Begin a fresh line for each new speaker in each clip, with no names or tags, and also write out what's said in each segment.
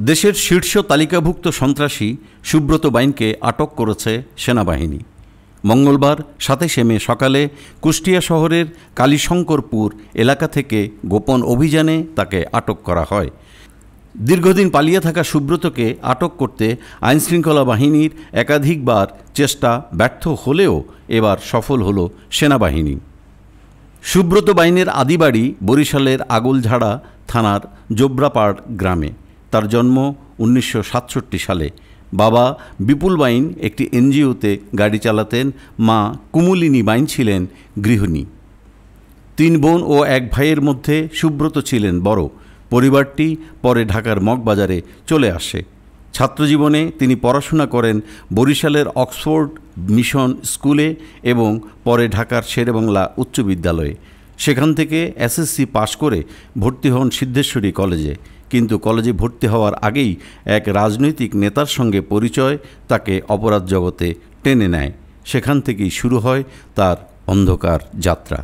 দেশের শীর্ষ তালিকাভুক্ত সন্ত্রাসী সুব্রত বাইনকে আটক করেছে সেনাবাহিনী। মঙ্গলবার ২৭ মে সকালে কুষ্টিয়া শহরের কালীশঙ্করপুর এলাকা থেকে গোপন অভিযানে তাকে আটক করা হয়। দীর্ঘদিন পালিয়ে থাকা সুব্রতকে আটক করতে আইনশৃঙ্খলা বাহিনীর একাধিকবার চেষ্টা ব্যর্থ হলেও এবার সফল হল সেনাবাহিনী। সুব্রত বাইনের আদিবাড়ি বরিশালের আগলঝাড়া থানার জোবরাপাড় গ্রামে। তার জন্ম ১৯৬৭ সালে। বাবা বিপুল বাইন একটি এনজিওতে গাড়ি চালাতেন। মা কুমুলিনী বাইন ছিলেন গৃহিণী। ৩ বোন ও ১ ভাইয়ের মধ্যে সুব্রত ছিলেন বড়। পরিবারটি পরে ঢাকার মগবাজারে চলে আসে। ছাত্রজীবনে তিনি পড়াশোনা করেন বরিশালের অক্সফোর্ড মিশন স্কুলে এবং পরে ঢাকার শেরেবাংলা উচ্চ বিদ্যালয়ে। সেখান থেকে এসএসসি পাশ করে ভর্তি হন সিদ্ধেশ্বরী কলেজে। কিন্তু কলেজে ভর্তি হওয়ার আগেই এক রাজনৈতিক নেতার সঙ্গে পরিচয় তাকে অপরাধ জগতে টেনে নেয়। সেখান থেকেই শুরু হয় তার অন্ধকার যাত্রা।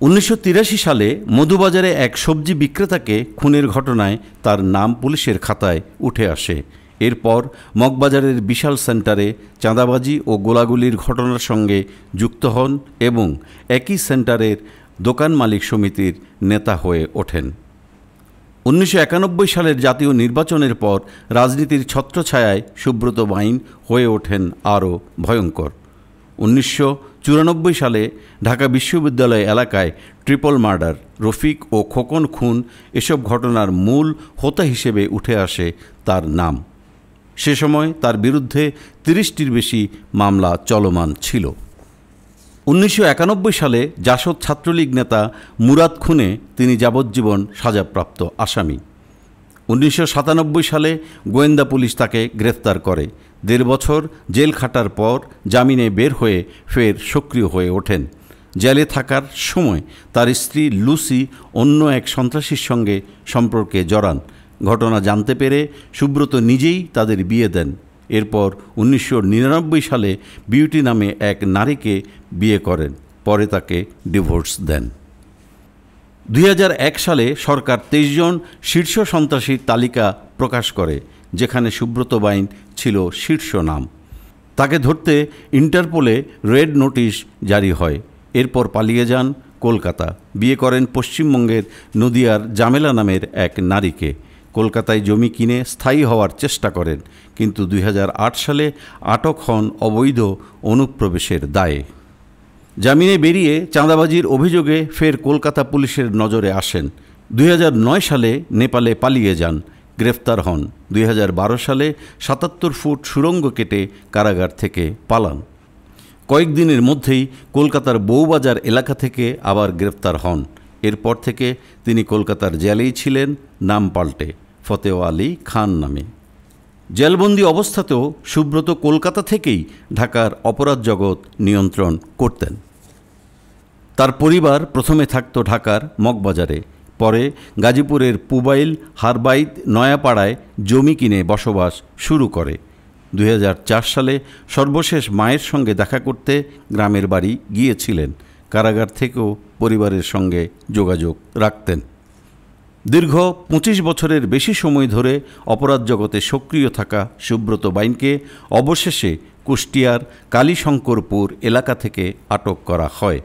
১৯৮৩ সালে মধুবাজারে এক সবজি বিক্রেতাকে খুনের ঘটনায় তার নাম পুলিশের খাতায় উঠে আসে। এরপর মগবাজারের বিশাল সেন্টারে চাঁদাবাজি ও গোলাগুলির ঘটনার সঙ্গে যুক্ত হন এবং একই সেন্টারের দোকান মালিক সমিতির নেতা হয়ে ওঠেন। ১৯৯১ সালের জাতীয় নির্বাচনের পর রাজনীতির ছত্রছায়ায় সুব্রত বাইন হয়ে ওঠেন আরও ভয়ঙ্কর। ১৯৯৪ সালে ঢাকা বিশ্ববিদ্যালয় এলাকায় ট্রিপল মার্ডার, রফিক ও খোকন খুন এসব ঘটনার মূল হোতা হিসেবে উঠে আসে তার নাম। সে সময় তার বিরুদ্ধে ৩০টির বেশি মামলা চলমান ছিল। ১৯৯১ সালে জাসদ ছাত্রলীগ নেতা মুরাদ খুনে তিনি যাবজ্জীবন সাজাপ্রাপ্ত আসামি। ১৯৯৭ সালে গোয়েন্দা পুলিশ তাকে গ্রেফতার করে। ১.৫ বছর জেল খাটার পর জামিনে বের হয়ে ফের সক্রিয় হয়ে ওঠেন। জেলে থাকার সময় তার স্ত্রী লুসি অন্য এক সন্ত্রাসীর সঙ্গে সম্পর্কে জড়ান। ঘটনা জানতে পেরে সুব্রত নিজেই তাদের বিয়ে দেন। এরপর ১৯৯৯ সালে বিউটি নামে এক নারীকে বিয়ে করেন। পরে তাকে ডিভোর্স দেন। ২০০১ সালে সরকার ২৩ জন শীর্ষ সন্ত্রাসীর তালিকা প্রকাশ করে, যেখানে সুব্রত বাইন ছিল শীর্ষ নাম। তাকে ধরতে ইন্টারপোলে রেড নোটিশ জারি হয়। এরপর পালিয়ে যান কলকাতা। বিয়ে করেন পশ্চিমবঙ্গের নদিয়ার জামেলা নামের এক নারীকে। কলকাতায় জমি কিনে স্থায়ী হওয়ার চেষ্টা করেন, কিন্তু ২০০৮ সালে আটক হন অবৈধ অনুপ্রবেশের দায়ে। জামিনে বেরিয়ে চাঁদাবাজির অভিযোগে ফের কলকাতা পুলিশের নজরে আসেন। ২০০৯ সালে নেপালে পালিয়ে যান, গ্রেফতার হন। ২০১২ সালে ৭৭ ফুট সুড়ঙ্গ কেটে কারাগার থেকে পালান। কয়েকদিনের মধ্যেই কলকাতার বউবাজার এলাকা থেকে আবার গ্রেফতার হন। এরপর থেকে তিনি কলকাতার জেলেই ছিলেন, নাম পাল্টে ফতেহ আলী খান নামে। জেলবন্দি অবস্থাতেও সুব্রত কলকাতা থেকেই ঢাকার অপরাধ জগৎ নিয়ন্ত্রণ করতেন। তার পরিবার প্রথমে থাকত ঢাকার মগবাজারে, পরে গাজীপুরের পুবাইল, হারবাইত, নয়াপাড়ায় জমি কিনে বসবাস শুরু করে। ২০০৪ সালে সর্বশেষ মায়ের সঙ্গে দেখা করতে গ্রামের বাড়ি গিয়েছিলেন। কারাগার থেকেও পরিবারের সঙ্গে যোগাযোগ রাখতেন। দীর্ঘ ২৫ বছরের বেশি সময় ধরে অপরাধ জগতে সক্রিয় থাকা সুব্রত বাইনকে অবশেষে কুষ্টিয়ার কালীশঙ্করপুর এলাকা থেকে আটক করা হয়।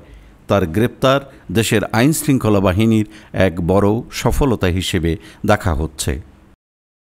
তার গ্রেপ্তার দেশের আইনশৃঙ্খলা বাহিনীর এক বড় সফলতা হিসেবে দেখা হচ্ছে।